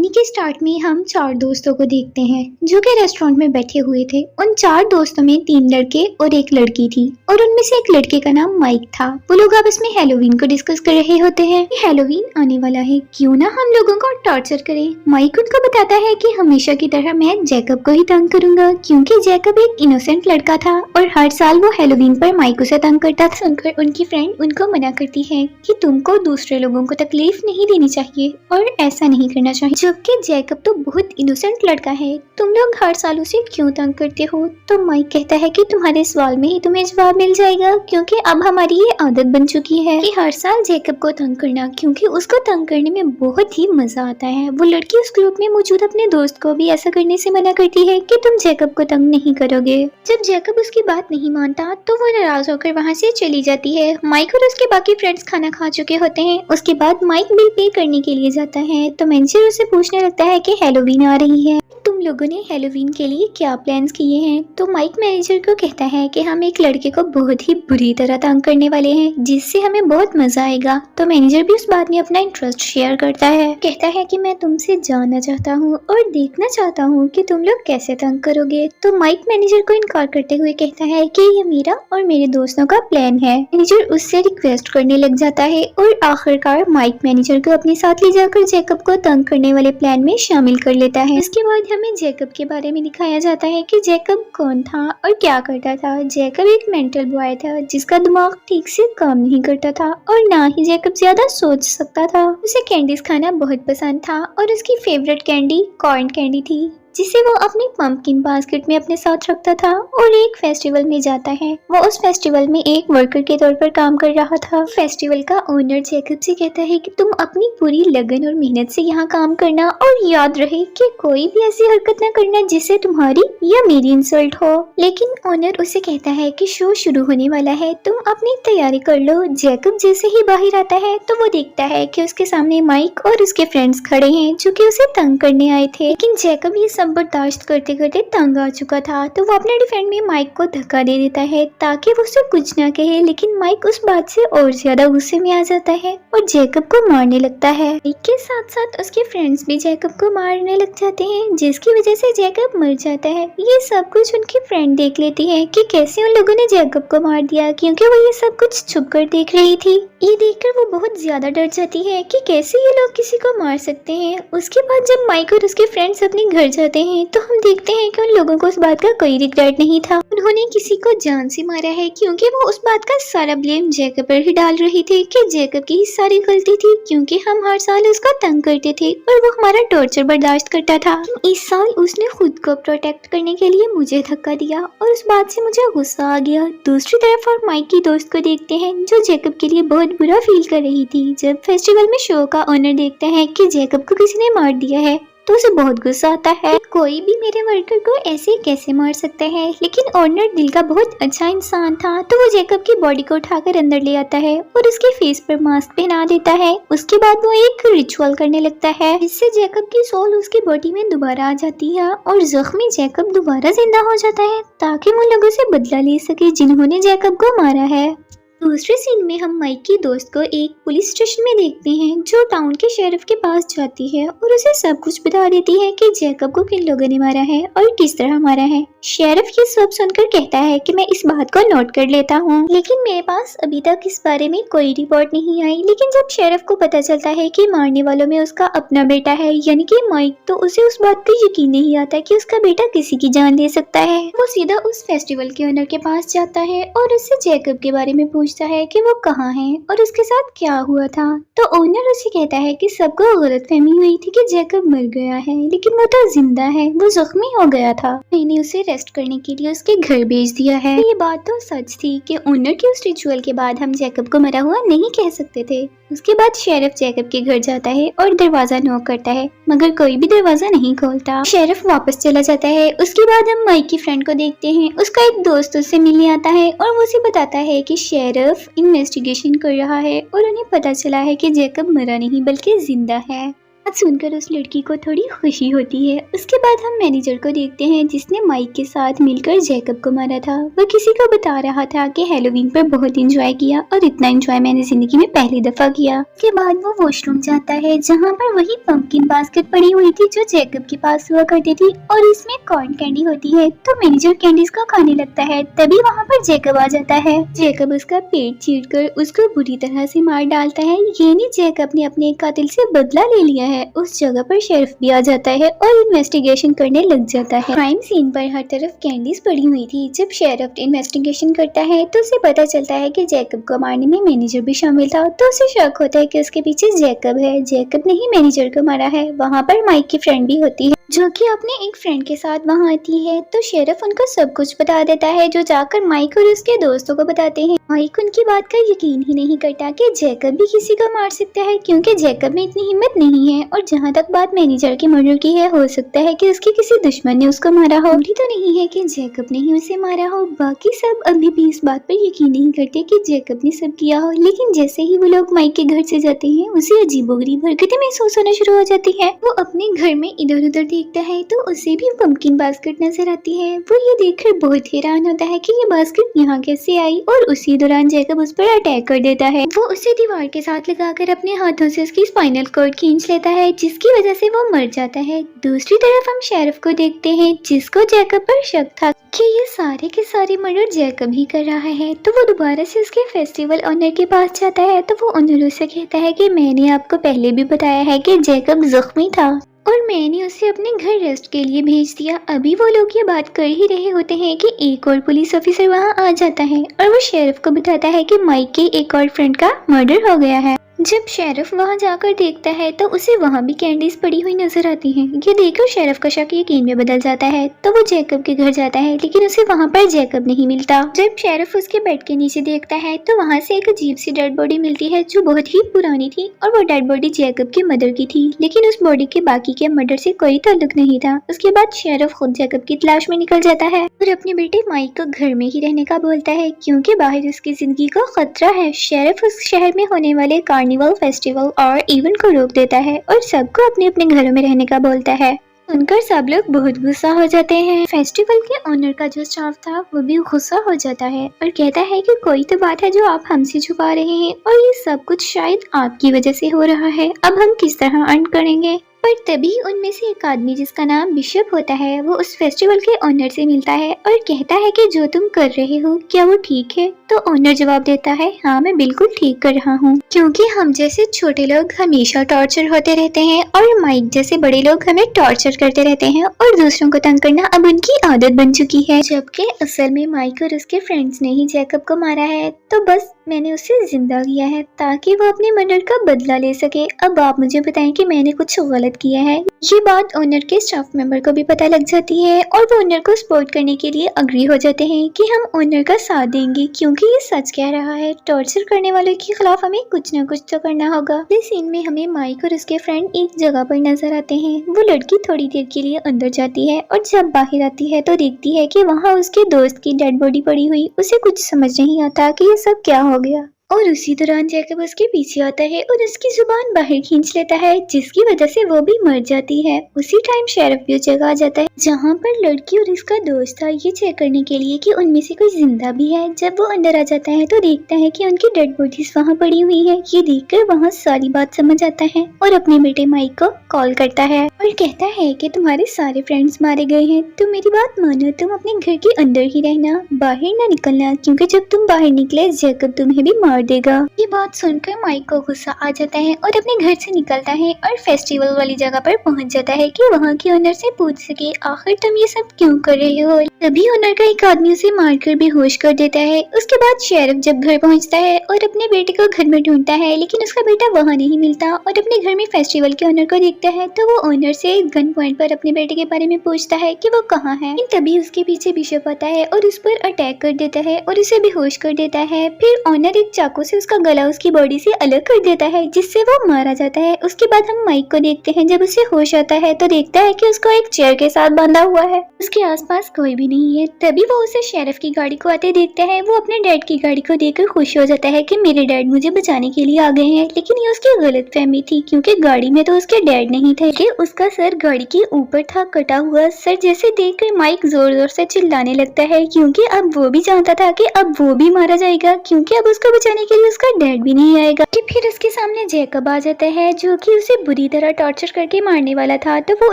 कहानी के स्टार्ट में हम 4 दोस्तों को देखते हैं जो कि रेस्टोरेंट में बैठे हुए थे। उन 4 दोस्तों में 3 लड़के और 1 लड़की थी और उनमें से एक लड़के का नाम माइक था। वो लोग आपस में हैलोवीन को डिस्कस कर रहे होते हैं कि हैलोवीन आने वाला है, क्यों ना हम लोगों को टॉर्चर करें। माइक उनको बताता है कि हमेशा की तरह मैं जैकब को ही तंग करूंगा क्योंकि जैकब एक इनोसेंट लड़का था और हर साल वो हैलोवीन पर माइक उसे तंग करता था। सुनकर उनकी फ्रेंड उनको मना करती है कि तुमको दूसरे लोगों को तकलीफ नहीं देनी चाहिए और ऐसा नहीं करना चाहिए, जबकि जैकब तो बहुत इनोसेंट लड़का है, तुम लोग हर साल उसे क्यों तंग करते हो। तो माइक कहता है कि तुम्हारे सवाल में ही तुम्हें जवाब मिल जाएगा क्योंकि अब हमारी ये आदत बन चुकी है कि हर साल जैकब को तंग करना, क्योंकि उसको तंग करने में बहुत ही मजा आता है। वो लड़की उस ग्रुप में मौजूद अपने दोस्त को भी ऐसा करने से मना करती है कि तुम जैकब को तंग नहीं करोगे। जब जैकब उसकी बात नहीं मानता तो वो नाराज होकर वहाँ से चली जाती है। माइक और उसके बाकी फ्रेंड्स खाना खा चुके होते हैं। उसके बाद माइक बिल पे करने के लिए जाता है तो मैनेजर उसे पूछने लगता है कि हैलोवीन आ रही है, तुम लोगों ने हैलोवीन के लिए क्या प्लान्स किए हैं। तो माइक मैनेजर को कहता है कि हम एक लड़के को बहुत ही बुरी तरह तंग करने वाले हैं जिससे हमें बहुत मजा आएगा। तो मैनेजर भी उस बात में अपना इंटरेस्ट शेयर करता है, कहता है कि मैं तुमसे जानना चाहता हूँ और देखना चाहता हूँ कि तुम लोग कैसे तंग करोगे। तो माइक मैनेजर को इनकार करते हुए कहता है कि ये मेरा और मेरे दोस्तों का प्लान है। मैनेजर उससे रिक्वेस्ट करने लग जाता है और आखिरकार माइक मैनेजर को अपने साथ ले जाकर जैकब को तंग करने वाले प्लान में शामिल कर लेता है। इसके बाद हमें जैकब के बारे में दिखाया जाता है कि जैकब कौन था और क्या करता था। जैकब एक मेंटल बॉय था जिसका दिमाग ठीक से काम नहीं करता था और ना ही जैकब ज्यादा सोच सकता था। उसे कैंडीज खाना बहुत पसंद था और उसकी फेवरेट कैंडी कॉर्न कैंडी थी जिसे वो अपनी पंपकिन बास्केट में अपने साथ रखता था और एक फेस्टिवल में जाता है। वो उस फेस्टिवल में एक वर्कर के तौर पर काम कर रहा था। फेस्टिवल का ओनर जैकब से कहता है कि तुम अपनी पूरी लगन और मेहनत से यहाँ काम करना और याद रहे कि कोई भी ऐसी हरकत न करना जिससे तुम्हारी या मेरी इंसल्ट हो। लेकिन ओनर उसे कहता है कि शो शुरू होने वाला है, तुम अपनी तैयारी कर लो। जैकब जैसे ही बाहर आता है तो वो देखता है कि उसके सामने माइक और उसके फ्रेंड्स खड़े हैं जो कि उसे तंग करने आए थे। लेकिन जैकब ये सब बर्दाश्त करते करते तंग आ चुका था तो वो अपने डिफेंड में माइक को धक्का दे देता है ताकि वो उसे कुछ ना कहे। लेकिन माइक उस बात से और ज्यादा गुस्से में आ जाता है और जैकब को मारने लगता है। माइक के साथ साथ उसके फ्रेंड्स भी जैकब को मारने लग जाते हैं जिसकी वजह से जैकब मर जाता है। ये सब कुछ उनकी फ्रेंड देख लेती है कि कैसे उन लोगों ने जैकब को मार दिया क्योंकि वो ये सब कुछ छुप कर देख रही थी। ये देखकर वो बहुत ज्यादा डर जाती है कि कैसे ये लोग किसी को मार सकते हैं। उसके बाद जब माइक और उसके फ्रेंड्स अपने घर जाते हैं तो हम देखते हैं कि उन लोगों को उस बात का कोई रिग्रेट नहीं था। उन्होंने किसी को जान से मारा है क्योंकि वो उस बात का सारा ब्लेम जैकब पर ही डाल रही थी कि जैकब की ही सारी गलती थी क्योंकि हम हर साल उसको तंग करते थे और वो हमारा टॉर्चर बर्दाश्त करता था। इस साल उसने खुद को प्रोटेक्ट करने के लिए मुझे धक्का दिया और उस बात से मुझे गुस्सा आ गया। दूसरी तरफ और माइक की दोस्त को देखते हैं जो जैकब के लिए बहुत बुरा फील कर रही थी। जब फेस्टिवल में शो का ओनर देखता है कि जैकब को किसी ने मार दिया है तो उसे बहुत गुस्सा आता है। कोई भी मेरे वर्कर को ऐसे कैसे मार सकता है। लेकिन ओनर दिल का बहुत अच्छा इंसान था तो वो जैकब की बॉडी को उठाकर अंदर ले आता है और उसके फेस पर मास्क पहना देता है। उसके बाद वो एक रिचुअल करने लगता है जिससे जैकब की सोल उसकी बॉडी में दोबारा आ जाती है और जख्मी जैकब दोबारा जिंदा हो जाता है ताकि वो लोगों से बदला ले सके जिन्होंने जैकब को मारा है। दूसरे सीन में हम माइक की दोस्त को एक पुलिस स्टेशन में देखते हैं जो टाउन के शेरिफ के पास जाती है और उसे सब कुछ बता देती है कि जैकब को किन लोगों ने मारा है और किस तरह मारा है। शेरिफ ये सब सुनकर कहता है कि मैं इस बात को नोट कर लेता हूँ, लेकिन मेरे पास अभी तक इस बारे में कोई रिपोर्ट नहीं आई। लेकिन जब शेरिफ को पता चलता है कि मारने वालों में उसका अपना बेटा है यानी कि माइक, तो उसे उस बात का यकीन नहीं आता कि उसका बेटा किसी की जान ले सकता है। वो सीधा उस फेस्टिवल के ओनर के पास जाता है और उससे जैकब के बारे में पूछता है कि वो कहाँ है और उसके साथ क्या हुआ था। तो ओनर उसे कहता है कि सबको गलतफहमी हुई थी कि जैकब मर गया है लेकिन वो तो जिंदा है, वो जख्मी हो गया था, मैंने उसे रेस्ट करने के लिए उसके घर भेज दिया है। ये बात तो सच थी कि ओनर के उस रिचुअल के बाद हम जैकब को मरा हुआ नहीं कह सकते थे। उसके बाद शेरिफ जैकब के घर जाता है और दरवाजा नॉक करता है मगर कोई भी दरवाजा नहीं खोलता। शेरिफ वापस चला जाता है। उसके बाद हम माइक की फ्रेंड को देखते हैं। उसका एक दोस्त उससे मिलने आता है और वो उसे बताता है कि शेरिफ इन्वेस्टिगेशन कर रहा है और उन्हें पता चला है कि जैकब मरा नहीं बल्कि जिंदा है। बात सुनकर उस लड़की को थोड़ी खुशी होती है। उसके बाद हम मैनेजर को देखते हैं जिसने माइक के साथ मिलकर जैकब को मारा था। वह किसी को बता रहा था कि हैलोवीन पर बहुत एंजॉय किया और इतना एंजॉय मैंने जिंदगी में पहली दफा किया। उसके बाद वो वॉशरूम जाता है जहाँ पर वही पंपकिन बास्केट पड़ी हुई थी जो जैकब के पास हुआ करती थी और इसमें कॉर्न कैंडी होती है। तो मैनेजर कैंडीज को खाने लगता है, तभी वहाँ पर जैकब आ जाता है। जैकब उसका पेट चीरकर उसको बुरी तरह से मार डालता है। ये नहीं, जैकब ने अपने कातिल से बदला ले लिया है। उस जगह पर शेरिफ भी आ जाता है और इन्वेस्टिगेशन करने लग जाता है। क्राइम सीन पर हर तरफ कैंडीज पड़ी हुई थी। जब शेरिफ इन्वेस्टिगेशन करता है तो उसे पता चलता है कि जैकब को मारने में मैनेजर भी शामिल था। तो उसे शक होता है कि उसके पीछे जैकब है। जैकब ने ही मैनेजर को मारा है। वहाँ पर माइक की फ्रेंड भी होती है जो कि अपने एक फ्रेंड के साथ वहाँ आती है। तो शेरिफ उनको सब कुछ बता देता है जो जाकर माइक और उसके दोस्तों को बताते हैं। माइक उनकी बात का यकीन ही नहीं करता कि जैकब भी किसी को मार सकता है, क्योंकि जैकब में इतनी हिम्मत नहीं है। और जहाँ तक बात मैनेजर के मर्डर की है, हो सकता है कि उसके किसी दुश्मन ने उसको मारा हो। तो नहीं है कि जैकब ने ही उसे मारा हो। बाकी सब अभी भी इस बात पर यकीन नहीं करते कि जैकब ने सब किया हो। लेकिन जैसे ही वो लोग माइक के घर से जाते हैं उसे अजीबोगरीब हरकतें महसूस होना शुरू हो जाती है। वो अपने घर में इधर उधर देखता है तो उसे भी पंपकिन बास्केट नजर आती है। वो ये देखकर बहुत हैरान होता है कि ये बास्केट यहाँ कैसे आई और उसी दौरान जैकब उस पर अटैक कर देता है। वो उसे दीवार के साथ लगाकर अपने हाथों से उसकी स्पाइनल कॉर्ड खींच लेता है, जिसकी वजह से वो मर जाता है। दूसरी तरफ हम शेरिफ को देखते हैं जिसको जैकब पर शक था कि ये सारे के सारे मर्डर जैकब ही कर रहा है। तो वो दोबारा से उसके फेस्टिवल ऑनर के पास जाता है। तो वो ऑनर उससे कहता है कि मैंने आपको पहले भी बताया है कि जैकब जख्मी था और मैंने उसे अपने घर रेस्ट के लिए भेज दिया। अभी वो लोग ये बात कर ही रहे होते हैं कि एक और पुलिस ऑफिसर वहाँ आ जाता है और वो शेरिफ को बताता है कि माइक के एक और फ्रेंड का मर्डर हो गया है। जब शेरिफ वहाँ जाकर देखता है तो उसे वहाँ भी कैंडीज पड़ी हुई नजर आती हैं। ये देखकर शेरिफ का शक यकीन में बदल जाता है। तो वो जैकब के घर जाता है, लेकिन उसे वहाँ पर जैकब नहीं मिलता। जब शेरिफ उसके बेड के नीचे देखता है तो वहाँ से एक अजीब सी डेड बॉडी मिलती है जो बहुत ही पुरानी थी और वो डेड बॉडी जैकब की मदर की थी, लेकिन उस बॉडी के बाकी के मर्डर से कोई ताल्लुक नहीं था। उसके बाद शेरिफ खुद जैकब की तलाश में निकल जाता है और अपने बेटे माइक को घर में ही रहने का बोलता है, क्योंकि बाहर उसकी जिंदगी को खतरा है। शेरिफ उस शहर में होने वाले कार्निवल फेस्टिवल और इवेंट को रोक देता है और सबको अपने अपने घरों में रहने का बोलता है। सुनकर सब लोग बहुत गुस्सा हो जाते हैं। फेस्टिवल के ओनर का जो स्टाफ था वो भी गुस्सा हो जाता है और कहता है कि कोई तो बात है जो आप हमसे छुपा रहे हैं और ये सब कुछ शायद आपकी वजह से हो रहा है। अब हम किस तरह अर्न करेंगे? पर तभी उनमें से एक आदमी जिसका नाम बिशप होता है वो उस फेस्टिवल के ओनर से मिलता है और कहता है कि जो तुम कर रहे हो क्या वो ठीक है? तो ओनर जवाब देता है, हाँ मैं बिल्कुल ठीक कर रहा हूँ, क्योंकि हम जैसे छोटे लोग हमेशा टॉर्चर होते रहते हैं और माइक जैसे बड़े लोग हमें टॉर्चर करते रहते हैं और दूसरों को तंग करना अब उनकी आदत बन चुकी है। जबकि असल में माइक और उसके फ्रेंड्स ने ही जैकब को मारा है, तो बस मैंने उसे जिंदा किया है ताकि वो अपने मर्डर का बदला ले सके। अब आप मुझे बताएं कि मैंने कुछ गलत किया है। ये बात ओनर के स्टाफ मेंबर को भी पता लग जाती है और वो ओनर को सपोर्ट करने के लिए अग्री हो जाते हैं कि हम ओनर का साथ देंगे, क्योंकि ये सच कह रहा है। टॉर्चर करने वालों के खिलाफ हमें कुछ न कुछ तो करना होगा। इस सीन में हमें माइक और उसके फ्रेंड एक जगह पर नजर आते हैं। वो लड़की थोड़ी देर के लिए अंदर जाती है और जब बाहर आती है तो देखती है कि वहाँ उसके दोस्त की डेड बॉडी पड़ी हुई। उसे कुछ समझ नहीं आता कि ये सब क्या हो गया और उसी दौरान जैकब उसके पीछे आता है और उसकी जुबान बाहर खींच लेता है, जिसकी वजह से वो भी मर जाती है। उसी टाइम शेरिफ भी जगह आ जाता है जहाँ पर लड़की और उसका दोस्त था ये चेक करने के लिए कि उनमें से कोई जिंदा भी है। जब वो अंदर आ जाता है तो देखता है कि उनकी डेड बॉडीज वहाँ पड़ी हुई है। ये देखकर वहाँ सारी बात समझ आता है और अपने बेटे माइक को कॉल करता है और कहता है कि तुम्हारे सारे फ्रेंड्स मारे गए हैं, तुम मेरी बात मानो, तुम अपने घर के अंदर ही रहना, बाहर ना निकलना, क्योंकि जब तुम बाहर निकले जैकब तुम्हें भी मार देगा। ये बात सुनकर माइक को गुस्सा आ जाता है और अपने घर से निकलता है और फेस्टिवल वाली जगह पर पहुंच जाता है कि वहाँ के ओनर से पूछ सके आखिर तुम ये सब क्यों कर रहे हो। तभी ओनर का एक आदमी उसे मारकर बेहोश कर देता है। उसके बाद शेरिफ जब घर पहुंचता है और अपने बेटे को घर में ढूंढता है, लेकिन उसका बेटा वहाँ नहीं मिलता और अपने घर में फेस्टिवल के ओनर को देखता है तो वो ओनर से गन पॉइंट पर अपने बेटे के बारे में पूछता है कि वो कहाँ है। तभी उसके पीछे बिशप आता है और उस पर अटैक कर देता है और उसे बेहोश कर देता है। फिर ओनर एक चाकू से उसका गला उसकी बॉडी से अलग कर देता है, जिससे वो मारा जाता है। उसके बाद हम माइक को देखते हैं। जब उसे होश आता है तो देखता है कि उसको एक चेयर के साथ बांधा हुआ है, उसके आसपास कोई भी नहीं है। तभी वो उसे शेरिफ की गाड़ी को आते देखता है। वो अपने डैड की गाड़ी को देखकर खुश हो जाता है कि मेरे डैड मुझे बचाने के लिए आ गए हैं। लेकिन ये उसकी गलतफहमी थी, क्योंकि गाड़ी में तो उसके डैड नहीं थे, कि उसका सर गाड़ी के ऊपर था, कटा हुआ सर। जैसे देखकर माइक जोर जोर से चिल्लाने लगता है, क्योंकि अब वो भी जानता था कि अब वो भी मारा जाएगा, क्योंकि अब उसको बचाने के लिए उसका डैड भी नहीं आएगा। कि फिर उसके सामने जैकब आ जाता है, जो कि उसे बुरी तरह टॉर्चर करके मारने वाला था। तो वो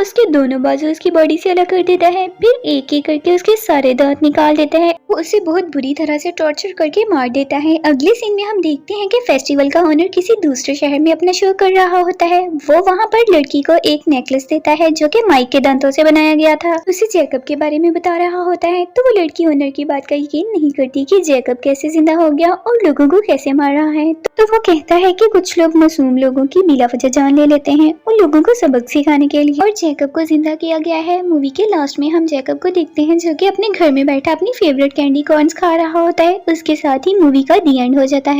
उसके दोनों बाजू उसकी बॉडी से अलग कर देता है, फिर एक एक करके उसके सारे दांत निकाल देता है। वो उसे बहुत बुरी तरह से टॉर्चर करके मार देता है। अगले सीन में हम देखते हैं कि फेस्टिवल का ओनर किसी दूसरे शहर में अपना शो कर रहा होता है। वो वहाँ पर लड़की को एक नेकलेस देता है, जो कि माइक के दांतों से बनाया गया था। उसे जैकब के बारे में बता रहा होता है। तो वो लड़की ओनर की बात का यकीन नहीं करती कि जैकब कैसे जिंदा हो गया और लोगों को कैसे मार रहा है। तो वो कहता है कि कुछ लोग मासूम लोगों की बिला वजह जान ले लेते हैं, उन लोगों को सबक सिखाने के लिए। और जैकब को जिंदा किया गया है। मूवी के लास्ट में हम जैकब को देखते हैं, जो कि अपने घर में बैठा अपनी फेवरेट कैंडी कॉर्न्स खा रहा होता है। उसके साथ ही मूवी का दी एंड हो जाता है।